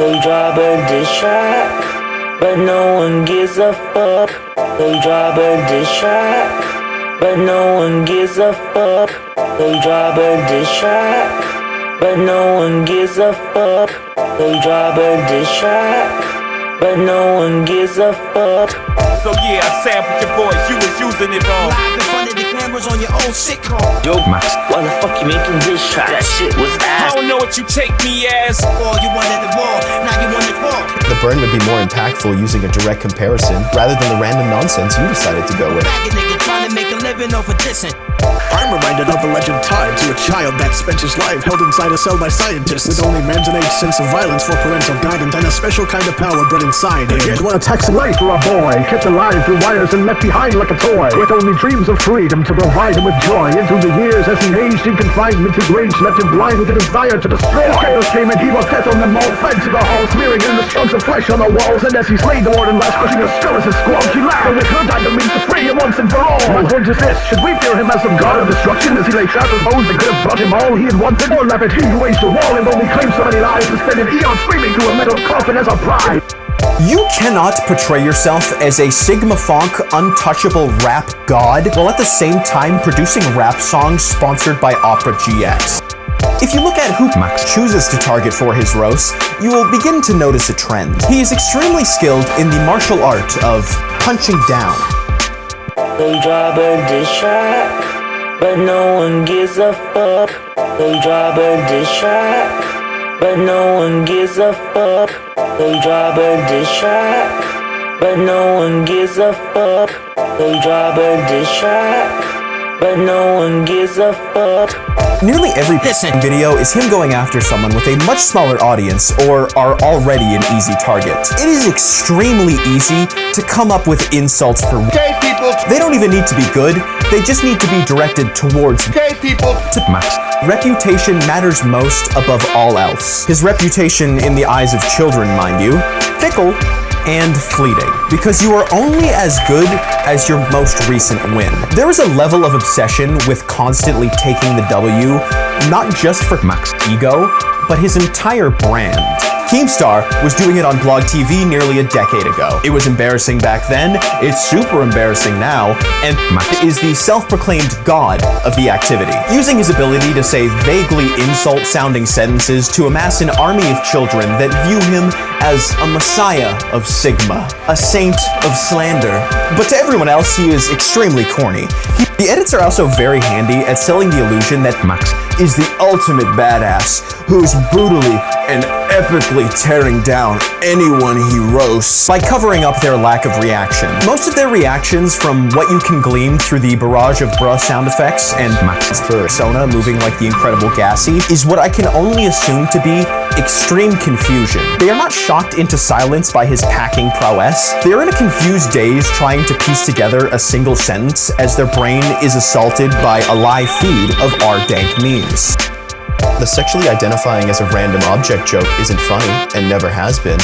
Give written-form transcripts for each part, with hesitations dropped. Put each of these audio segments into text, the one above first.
They drop a diss track, but no one gives a fuck. They drop a diss track, but no one gives a fuck. They drop a diss track, but no one gives a fuck. They drop a diss track, but no one gives a fuck. So yeah, I sampled your voice, you was using it wrong. Live in front of the cameras on your own sitcom. Yo, Max, why the fuck you making diss track? That shit was ass. I don't know what you take me as. Or you wanted the war, now you want the war. The burn would be more impactful using a direct comparison rather than the random nonsense you decided to go with. Back a nigga trying to make a living off of dissing. I'm reminded of a legend tied to a child that spent his life held inside a cell by scientists with only man's innate sense of violence for parental guidance and a special kind of power bred inside him. It was a taxing life for a boy, kept alive through wires and left behind like a toy, with only dreams of freedom to provide him with joy. Into the years as he aged in confinement, his rage left him blind with a desire to destroy. Chaos came and he was death on them all, fed to the hall, smearing in the chunks of flesh on the walls. And as he slayed the warden last, crushing his skull as his squawk, he laughed, and with her died the means to free him once and for all. My point is this, should we fear him as some god of destruction, as he lay trapped with bones that could have brought him all he had wanted? Or laugh at he who waged a war and only claimed so many lives, and spent an eon screaming through a metal coffin as a pride? You cannot portray yourself as a Sigma Fonk, untouchable rap god, while at the same time producing rap songs sponsored by Opera GX. If you look at who Max chooses to target for his roasts, you will begin to notice a trend. He is extremely skilled in the martial art of punching down. They drop a diss track, but no one gives a fuck. They drop a diss track, but no one gives a fuck. They drop a diss track, but no one gives a fuck. They drop a diss track, but no one gives a fuck. Nearly every video is him going after someone with a much smaller audience or are already an easy target. It is extremely easy to come up with insults for Gay people. They don't even need to be good, they just need to be directed towards Gay people. Max. Reputation matters most above all else. His reputation in the eyes of children, mind you, fickle and fleeting, because you are only as good as your most recent win. There is a level of obsession with constantly taking the W, not just for Max's ego, but his entire brand. Keemstar was doing it on Blog TV nearly a decade ago. It was embarrassing back then, it's super embarrassing now, and Max is the self-proclaimed god of the activity, using his ability to say vaguely insult-sounding sentences to amass an army of children that view him as a messiah of Sigma, a saint of slander. But to everyone else, he is extremely corny. The edits are also very handy at selling the illusion that Max is the ultimate badass who is brutally and epically tearing down anyone he roasts by covering up their lack of reaction. Most of their reactions, from what you can glean through the barrage of bruh sound effects and Max's persona moving like the Incredible Gassy, is what I can only assume to be extreme confusion. They are not shocked into silence by his packing prowess. They are in a confused daze trying to piece together a single sentence as their brain is assaulted by a live feed of our dank memes. The sexually identifying as a random object joke isn't funny, and never has been.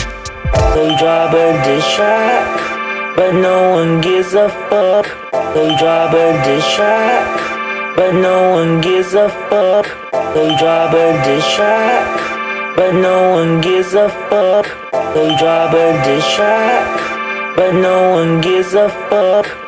They drop a diss track, but no one gives a fuck. They drop a diss track, but no one gives a fuck. They drop a diss track, but no one gives a fuck. They drop a diss track, but no one gives a fuck.